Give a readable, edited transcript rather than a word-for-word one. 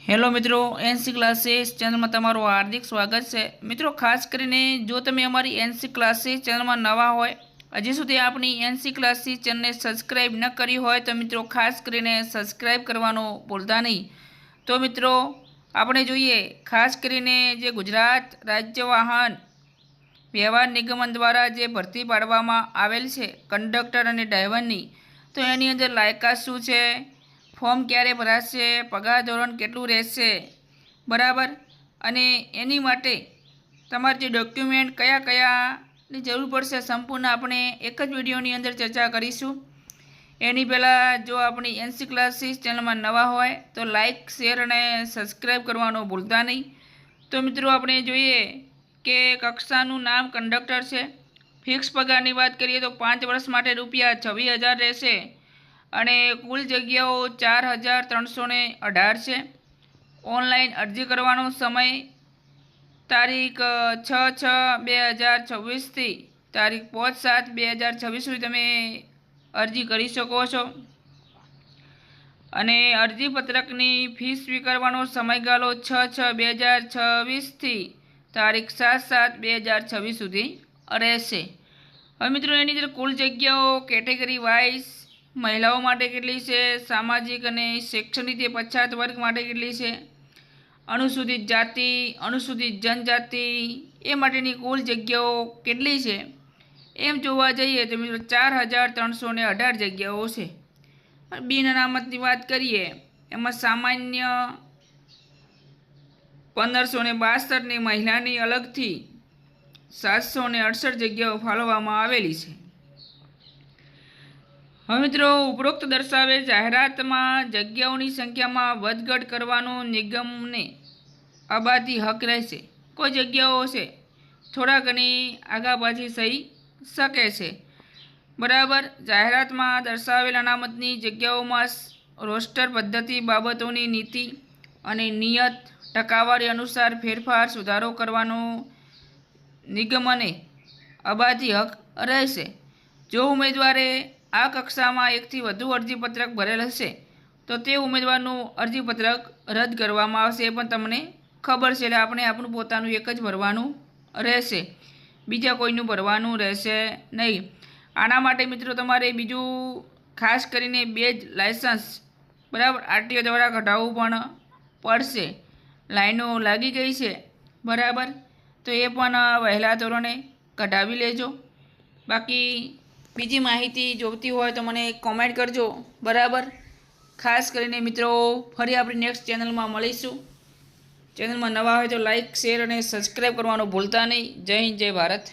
Hello મિત્રો, NC classes ચેનલમાં તમારું હાર્દિક સ્વાગત છે। મિત્રો ખાસ કરીને જો તમે અમારી એનસી ક્લાસીસ ચેનલમાં નવા હોય, હજી સુધી આપણી એનસી ક્લાસીસ ચેનલને સબસ્ક્રાઈબ ન કરી હોય તો મિત્રો ખાસ કરીને સબસ્ક્રાઈબ કરવાનું ભૂલતા નહીં। તો મિત્રો આપણે જોઈએ ખાસ કરીને જે ગુજરાત રાજ્ય વાહન વ્યવહાર નિગમ દ્વારા જે ભરતી પાડવામાં આવેલ છે કંડક્ટર અને ડ્રાઈવરની, તો એની અંદર લાયકાત શું છે, ફોર્મ ક્યારે ભરાશે, પગાર ધોરણ કેટલું રહેશે, બરાબર, અને એની માટે તમારે જે ડોક્યુમેન્ટ કયા કયાની જરૂર પડશે સંપૂર્ણ આપણે એક જ વિડીયોની અંદર ચર્ચા કરીશું। એની પહેલાં જો આપણી એનસી ક્લાસીસ ચેનલમાં નવા હોય તો લાઇક, શેર અને સબસ્ક્રાઈબ કરવાનું ભૂલતા નહીં। તો મિત્રો આપણે જોઈએ કે કક્ષાનું નામ કંડક્ટર છે। ફિક્સ પગારની વાત કરીએ તો 5 વર્ષ માટે ₹26,000 રહેશે અને કુલ જગ્યાઓ 4,318 છે। ઓનલાઈન અરજી કરવાનો સમય તારીખ 6/6/2024થી તારીખ 5/7/2026 સુધી તમે અરજી કરી શકો છો અને અરજીપત્રકની ફી સ્વીકારવાનો સમયગાળો 6/6/2026થી તારીખ 7/7/2026 સુધી રહેશે। હવે મિત્રો એની અંદર કુલ જગ્યાઓ કેટેગરી વાઇઝ મહિલાઓ માટે કેટલી છે, સામાજિક અને શૈક્ષણિક રીતે પછાત વર્ગ માટે કેટલી છે, અનુસૂચિત જાતિ, અનુસૂચિત જનજાતિ એ માટેની કુલ જગ્યાઓ કેટલી છે, એમ જોવા જઈએ તો મિત્રો 4,318 જગ્યાઓ છે। બિન અનામતની વાત કરીએ એમાં સામાન્ય 1,562 ને મહિલાની અલગથી 768 જગ્યાઓ ફાળવવામાં આવેલી છે। હવે મિત્રો ઉપરોક્ત દર્શાવેલ જાહેરાતમાં જગ્યાઓની સંખ્યામાં વધઘટ કરવાનો નિગમને અબાધી હક રહેશે। કોઈ જગ્યાઓ છે થોડા ઘણી આગા પાછી થઈ શકે છે, બરાબર। જાહેરાતમાં દર્શાવેલ અનામતની જગ્યાઓમાં રોસ્ટર પદ્ધતિ બાબતોની નીતિ અને નિયત ટકાવારી અનુસાર ફેરફાર સુધારો કરવાનો નિગમને અબાધી હક રહેશે। જો ઉમેદવારે આ કક્ષામાં એકથી વધુ અરજીપત્રક ભરેલ હશે તો તે ઉમેદવારનું અરજીપત્રક રદ કરવામાં આવશે। એ પણ તમને ખબર છે, એટલે આપણે આપણું પોતાનું એક જ ભરવાનું રહેશે, બીજા કોઈનું ભરવાનું રહેશે નહીં। આના માટે મિત્રો તમારે બીજું ખાસ કરીને બેજ લાયસન્સ, બરાબર, આરટીઓ દ્વારા કઢાવવું પણ પડશે। લાઈનો લાગી ગઈ છે, બરાબર, તો એ પણ વહેલા ધોરણે કઢાવી લેજો। બાકી બીજી માહિતી જોઈતી હોય તો મને કોમેન્ટ કરજો, બરાબર। ખાસ કરીને મિત્રો ફરી આપણી નેક્સ્ટ ચેનલમાં મળીશું। ચેનલમાં નવા હોય તો લાઇક, શેર અને સબસ્ક્રાઈબ કરવાનું ભૂલતા નહીં। જય હિન્દ, જય ભારત।